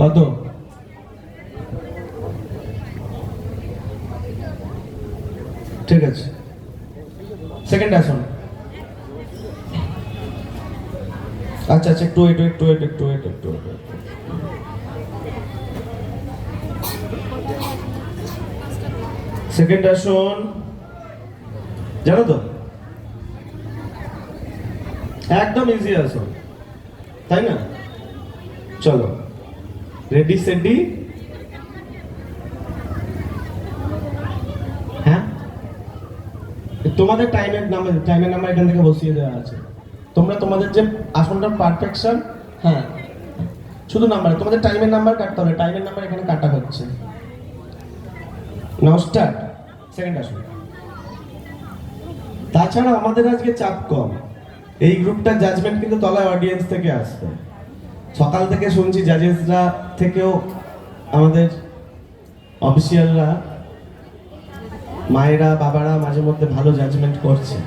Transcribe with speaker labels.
Speaker 1: কত? ঠিক আছে, সেকেন্ড আসুন। আচ্ছা আচ্ছা, একটু ওয়েট একটু ওয়েট একটু ওয়েট একটু ওয়েট। সেকেন্ড আসুন, জানো তো একদম ইজি আসুন, তাই না? চলো, রেডি সেডি। হ্যাঁ, তোমাদের টাইমের নাম্বার এখান থেকে বসিয়ে দেওয়া আছে। তোমরা তোমাদের যে আসনটার পারফেকশন, হ্যাঁ, শুধু নাম্বার, তোমাদের টাইমের নাম্বার কাটতে হবে, টাইমের নাম্বার এখানে কাটা হচ্ছে। নাও স্টার্ট, সেকেন্ড আসন। তাছাড়া আমাদের আজকে চাপ কম, এই গ্রুপটার জাজমেন্ট কিন্তু তলায় অডিয়েন্স থেকে আসবে। সকাল থেকে শুনছি জাজেসরা থেকেও আমাদের অফিসিয়ালরা, মায়েরা বাবারা মাঝে মধ্যে ভালো জাজমেন্ট করছে।